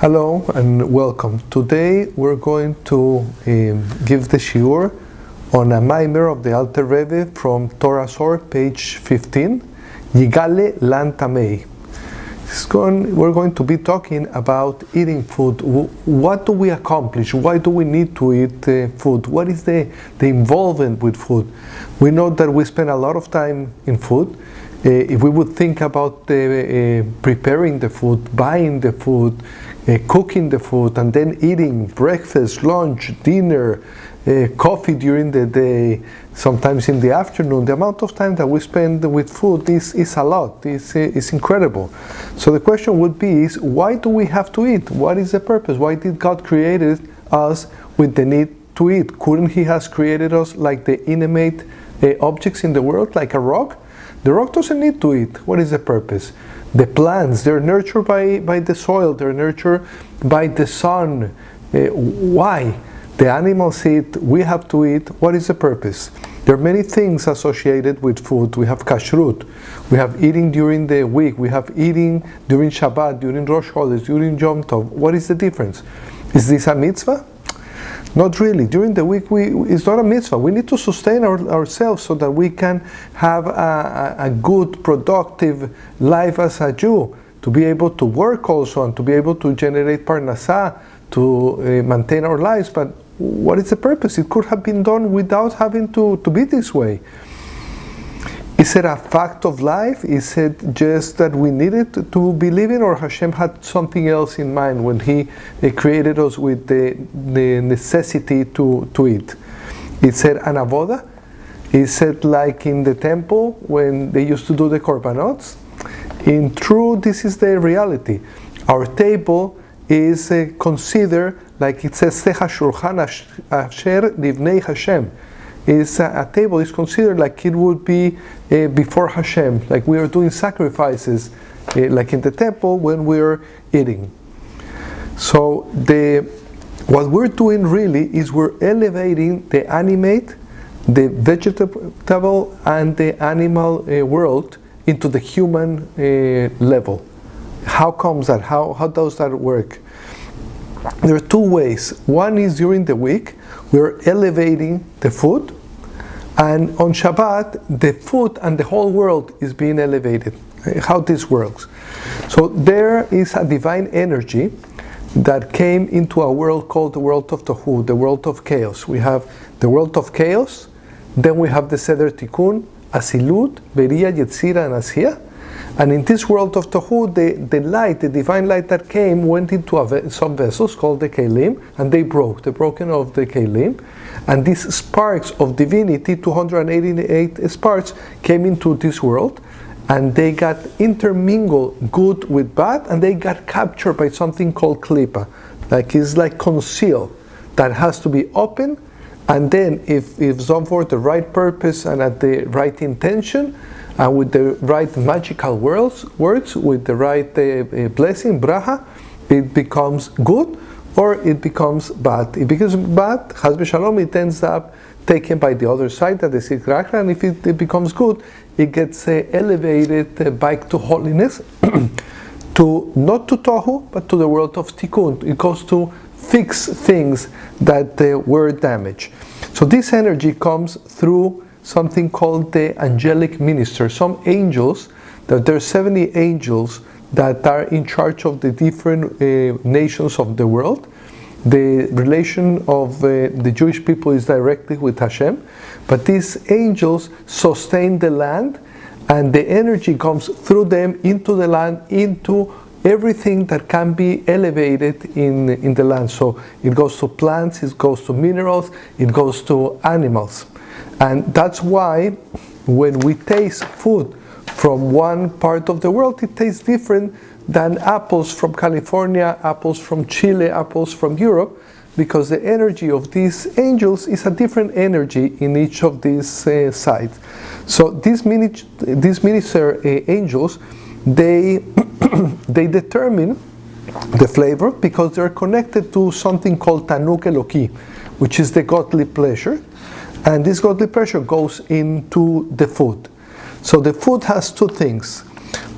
Hello and welcome. Today we're going to give the shiur on a maimer of the Alter Rebbe from Torah Sor, page 15, Yigale Lan Tamei. We're going to be talking about eating food. What do we accomplish? Why do we need to eat food? What is the involvement with food? We know that we spend a lot of time in food. If we would think about preparing the food, buying the food, cooking the food, and then eating breakfast, lunch, dinner, coffee during the day, sometimes in the afternoon, the amount of time that we spend with food is a lot. It's incredible. So the question would be is, why do we have to eat? What is the purpose? Why did God create us with the need to eat? Couldn't He has created us like the inanimate objects in the world, like a rock? The rock doesn't need to eat. What is the purpose? The plants, they're nurtured by the soil, they're nurtured by the sun. Why? The animals eat, we have to eat. What is the purpose? There are many things associated with food. We have kashrut, we have eating during the week, we have eating during Shabbat, during Rosh Chodesh, during Yom Tov. What is the difference? Is this a mitzvah? Not really. During the week, it's not a mitzvah. We need to sustain ourselves so that we can have a good, productive life as a Jew, to be able to work also and to be able to generate parnasah, to maintain our lives. But what is the purpose? It could have been done without having to be this way. Is it a fact of life? Is it just that we needed to be living, or Hashem had something else in mind when He created us with the necessity to eat? Is it an avoda? Is it like in the temple when they used to do the korbanot? In truth, this is the reality. Our table is considered, like it says, Secha Shulchan Asher Livnei Hashem. A table is considered like it would be before Hashem, like we are doing sacrifices, like in the temple when we are eating. So what we're doing really is we're elevating the animate, the vegetable, and the animal world into the human level. How comes that? How does that work? There are two ways. One is during the week, we're elevating the food, and on Shabbat, the food and the whole world is being elevated. How this works. So there is a divine energy that came into a world called the world of Tohu, the world of chaos. We have the world of chaos, then we have the Seder Tikkun, Asilut, Beria, Yetzira, and Asiya. And in this world of Tohu, the light, the divine light that came, went into some vessels called the Kelim, and they broke, the broken of the Kelim. And these sparks of divinity, 288 sparks, came into this world, and they got intermingled, good with bad, and they got captured by something called Klippa. It's like concealed, that has to be open, and then if done for the right purpose and at the right intention, and with the right magical words, with the right blessing, bracha, it becomes good, or it becomes bad. It becomes bad, Chas v'shalom, it ends up taken by the other side, that is Sikrakra, and if it becomes good, it gets elevated back to holiness, not to Tohu, but to the world of Tikkun. It goes to fix things that were damaged. So this energy comes through something called the angelic minister. Some angels, that there are 70 angels that are in charge of the different nations of the world. The relation of the Jewish people is directly with Hashem, but these angels sustain the land, and the energy comes through them into the land, into everything that can be elevated in the land. So it goes to plants, it goes to minerals, it goes to animals. And that's why when we taste food from one part of the world, it tastes different than apples from California, apples from Chile, apples from Europe, because the energy of these angels is a different energy in each of these sites. So these minister angels, they determine the flavor because they're connected to something called Tanuk Eloki, which is the godly pleasure, and this godly pleasure goes into the food. So the food has two things.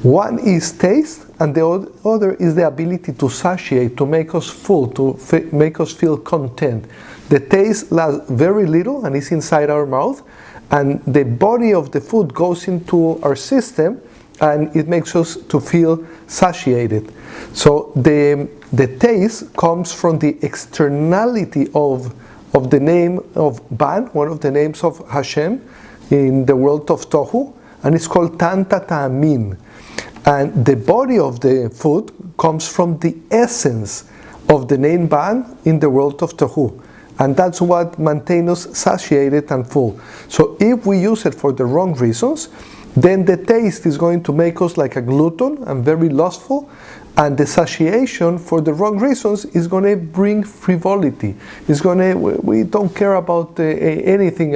One is taste, and the other is the ability to satiate, to make us full, to make us feel content. The taste lasts very little and is inside our mouth, and the body of the food goes into our system, and it makes us to feel satiated. So the taste comes from the externality of the name of Ban, one of the names of Hashem in the world of Tohu, and it's called Tanta Ta'amin. And the body of the food comes from the essence of the name Ban in the world of Tohu. And that's what maintains us satiated and full. So if we use it for the wrong reasons, then the taste is going to make us like a glutton and very lustful, and the satiation for the wrong reasons is going to bring frivolity. We don't care about anything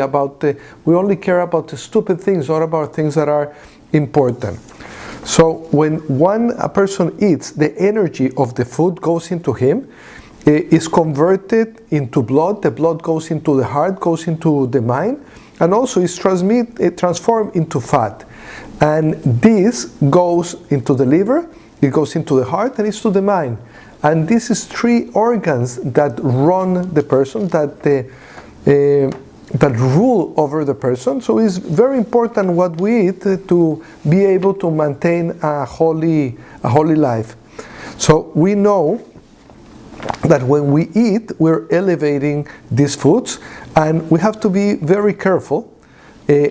we only care about the stupid things, not about things that are important. So when a person eats, the energy of the food goes into him, is converted into blood, the blood goes into the heart, goes into the mind, and also is transformed into fat. And this goes into the liver, it goes into the heart, and it's to the mind. And this is 3 organs that run the person, that rule over the person. So it's very important what we eat to be able to maintain a holy life. So we know that when we eat, we're elevating these foods, and we have to be very careful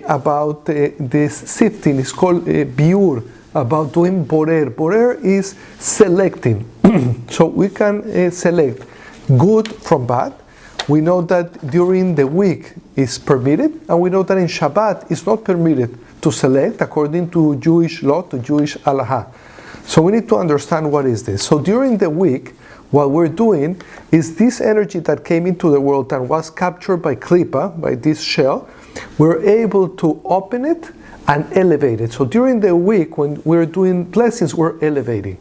about this sifting. It's called biur, about doing borer. Borer is selecting. So we can select good from bad. We know that during the week is permitted, and we know that in Shabbat it's not permitted to select according to Jewish law, to Jewish halacha. So we need to understand what is this. So during the week, what we're doing is this energy that came into the world and was captured by klipa, by this shell, we're able to open it and elevate it. So during the week, when we're doing blessings, we're elevating.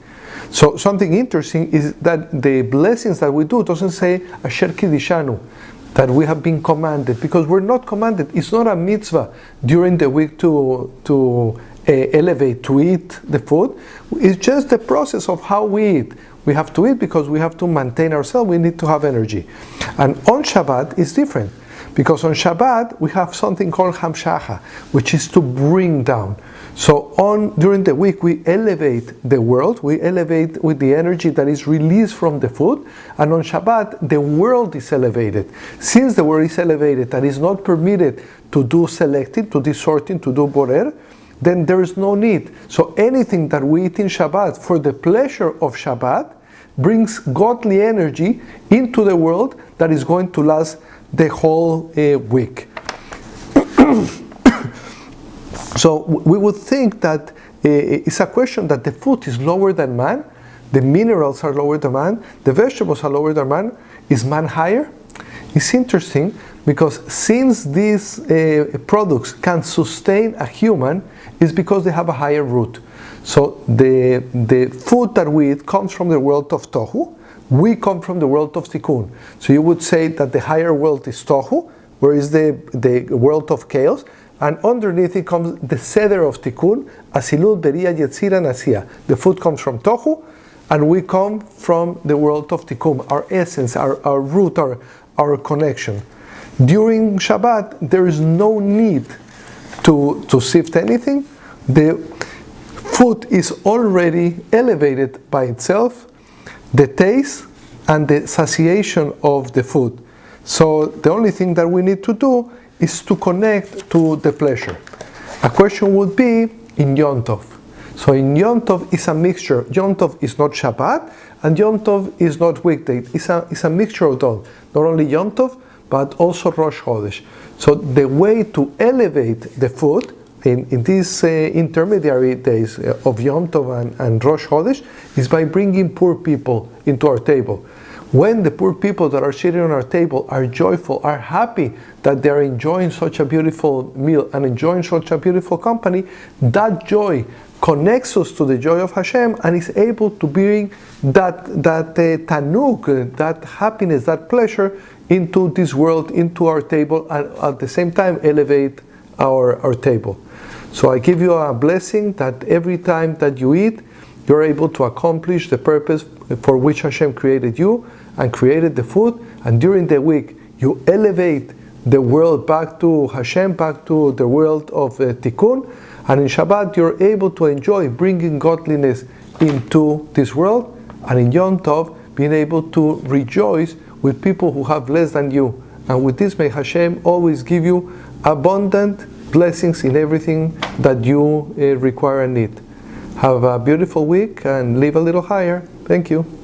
So something interesting is that the blessings that we do doesn't say Asher Kidishanu, that we have been commanded, because we're not commanded. It's not a mitzvah during the week to elevate, to eat the food. It's just the process of how we eat. We have to eat because we have to maintain ourselves. We need to have energy. And on Shabbat it's different, because on Shabbat we have something called Hamshacha, which is to bring down. So during the week we elevate the world, we elevate with the energy that is released from the food, and on Shabbat the world is elevated. Since the world is elevated and is not permitted to do selecting, to do sorting, to do borer, then there is no need. So anything that we eat in Shabbat for the pleasure of Shabbat brings godly energy into the world that is going to last the whole week. So we would think that it's a question that the food is lower than man, the minerals are lower than man, the vegetables are lower than man. Is man higher? It's interesting, because since these products can sustain a human, is because they have a higher root. So the food that we eat comes from the world of Tohu. We come from the world of Tikkun. So you would say that the higher world is Tohu, whereas the world of chaos, and underneath it comes the Seder of Tikkun, Asilut, Beria, Yetzira, Nasiya. The food comes from Tohu, and we come from the world of Tikkun, our essence, our root, our connection. During Shabbat, there is no need to sift anything. The food is already elevated by itself, the taste and the satiation of the food. So the only thing that we need to do is to connect to the pleasure. A question would be in Yom Tov. So in Yom Tov is a mixture. Yom Tov is not Shabbat, and Yom Tov is not weekday. It's a mixture of both. Not only Yom Tov, but also Rosh Chodesh. So the way to elevate the food in these intermediary days of Yom Tov and Rosh Chodesh is by bringing poor people into our table. When the poor people that are sitting on our table are joyful, are happy that they are enjoying such a beautiful meal and enjoying such a beautiful company, that joy connects us to the joy of Hashem and is able to bring that tanuk, that happiness, that pleasure into this world, into our table, and at the same time elevate our table. So I give you a blessing that every time that you eat, you're able to accomplish the purpose for which Hashem created you and created the food. And during the week, you elevate the world back to Hashem, back to the world of Tikkun. And in Shabbat, you're able to enjoy bringing godliness into this world. And in Yom Tov, being able to rejoice with people who have less than you. And with this, may Hashem always give you abundant blessings in everything that you require and need. Have a beautiful week and live a little higher. Thank you.